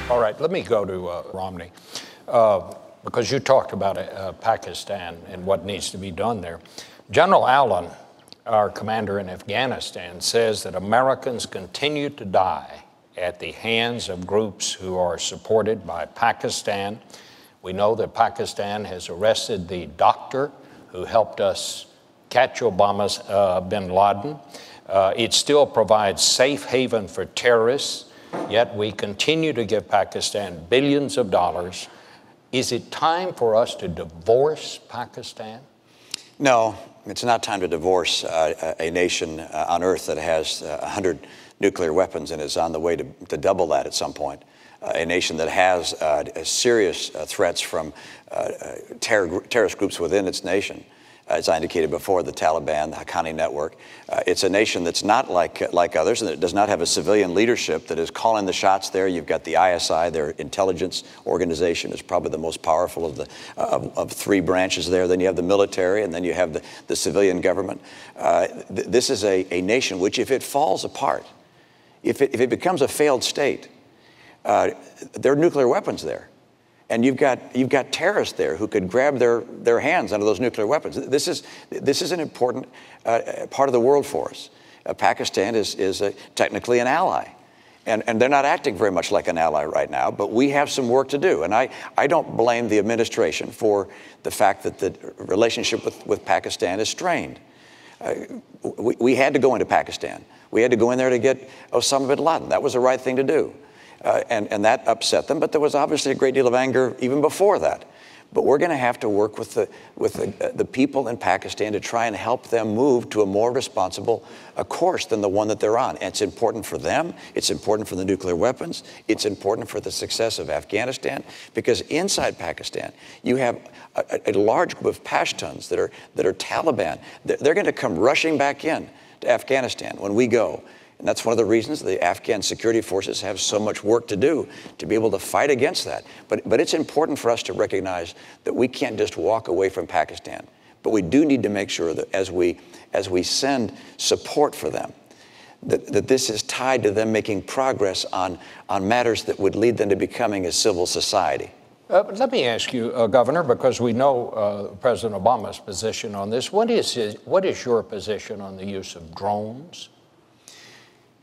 All right, let me go to Romney, because you talked about Pakistan and what needs to be done there. General Allen, our commander in Afghanistan, says that Americans continue to die at the hands of groups who are supported by Pakistan. We know that Pakistan has arrested the doctor who helped us catch Obama's bin Laden. It still provides safe haven for terrorists, yet we continue to give Pakistan billions of dollars. Is it time for us to divorce Pakistan? No, it's not time to divorce a nation on earth that has 100 nuclear weapons and is on the way to double that at some point. A nation that has serious threats from terrorist groups within its nation. As I indicated before, the Taliban, the Haqqani network. It's a nation that's not like others, and it does not have a civilian leadership that is calling the shots there. You've got the ISI, their intelligence organization, is probably the most powerful of three branches there. Then you have the military, and then you have the civilian government. This is a nation which, if it falls apart, if it becomes a failed state, there are nuclear weapons there. And you've got terrorists there who could grab their hands onto those nuclear weapons. This is an important part of the world for us. Pakistan is technically an ally, and they're not acting very much like an ally right now. But we have some work to do, and I don't blame the administration for the fact that the relationship with Pakistan is strained. We had to go into Pakistan. We had to go in there to get Osama bin Laden. That was the right thing to do. And that upset them, but there was obviously a great deal of anger even before that. But we're going to have to work with the people in Pakistan to try and help them move to a more responsible course than the one that they're on. And it's important for them. It's important for the nuclear weapons. It's important for the success of Afghanistan, because inside Pakistan, you have a large group of Pashtuns that are Taliban. They're going to come rushing back in to Afghanistan when we go. And that's one of the reasons the Afghan security forces have so much work to do to be able to fight against that. But it's important for us to recognize that we can't just walk away from Pakistan. But we do need to make sure that as we send support for them, that this is tied to them making progress on matters that would lead them to becoming a civil society. Let me ask you, Governor, because we know President Obama's position on this. What is your position on the use of drones?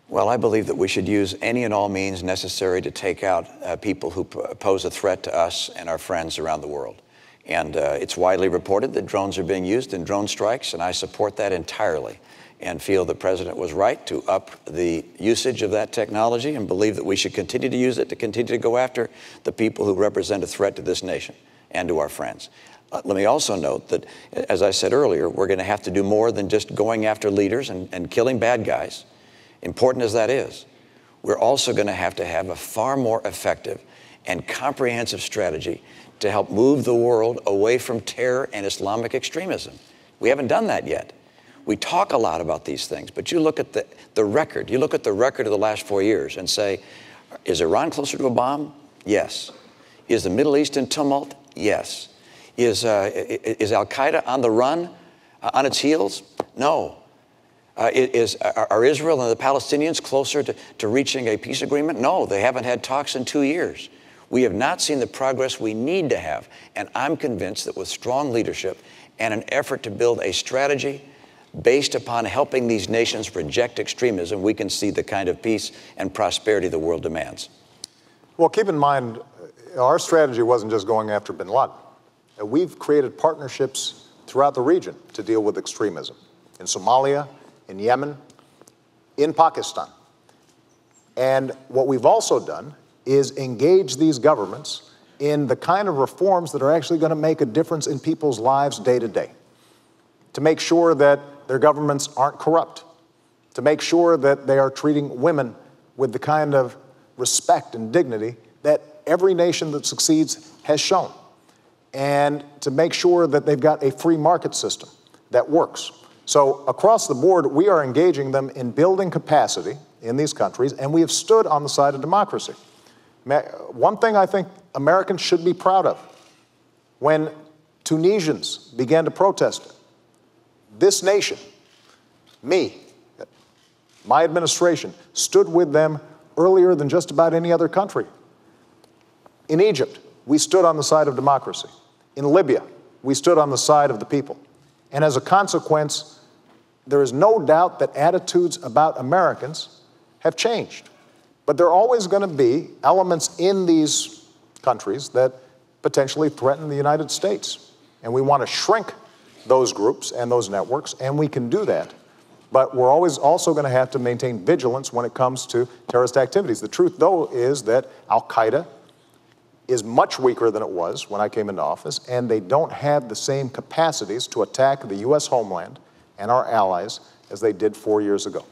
Well, I believe that we should use any and all means necessary to take out people who pose a threat to us and our friends around the world. And it's widely reported that drones are being used in drone strikes, and I support that entirely and feel the President was right to up the usage of that technology and believe that we should continue to use it to continue to go after the people who represent a threat to this nation and to our friends. Let me also note that, as I said earlier, we're going to have to do more than just going after leaders and killing bad guys. Important as that is, we're also going to have a far more effective and comprehensive strategy to help move the world away from terror and Islamic extremism. We haven't done that yet. We talk a lot about these things, but you look at the record. You look at the record of the last 4 years and say, is Iran closer to a bomb? Yes. Is the Middle East in tumult? Yes. Is Al-Qaeda on the run, on its heels? No. Are Israel and the Palestinians closer to reaching a peace agreement? No, they haven't had talks in 2 years. We have not seen the progress we need to have. And I'm convinced that with strong leadership and an effort to build a strategy based upon helping these nations reject extremism, we can see the kind of peace and prosperity the world demands. Well, keep in mind, our strategy wasn't just going after bin Laden. We've created partnerships throughout the region to deal with extremism. In Somalia, in Yemen, in Pakistan. And what we've also done is engage these governments in the kind of reforms that are actually going to make a difference in people's lives day to day, to make sure that their governments aren't corrupt, to make sure that they are treating women with the kind of respect and dignity that every nation that succeeds has shown, and to make sure that they've got a free market system that works. So across the board, we are engaging them in building capacity in these countries, and we have stood on the side of democracy. One thing I think Americans should be proud of, when Tunisians began to protest, this nation, my administration, stood with them earlier than just about any other country. In Egypt, we stood on the side of democracy. In Libya, we stood on the side of the people. And as a consequence, there is no doubt that attitudes about Americans have changed. But there are always going to be elements in these countries that potentially threaten the United States. And we want to shrink those groups and those networks, and we can do that. But we're always also going to have to maintain vigilance when it comes to terrorist activities. The truth, though, is that al-Qaeda is much weaker than it was when I came into office, and they don't have the same capacities to attack the U.S. homeland and our allies as they did 4 years ago.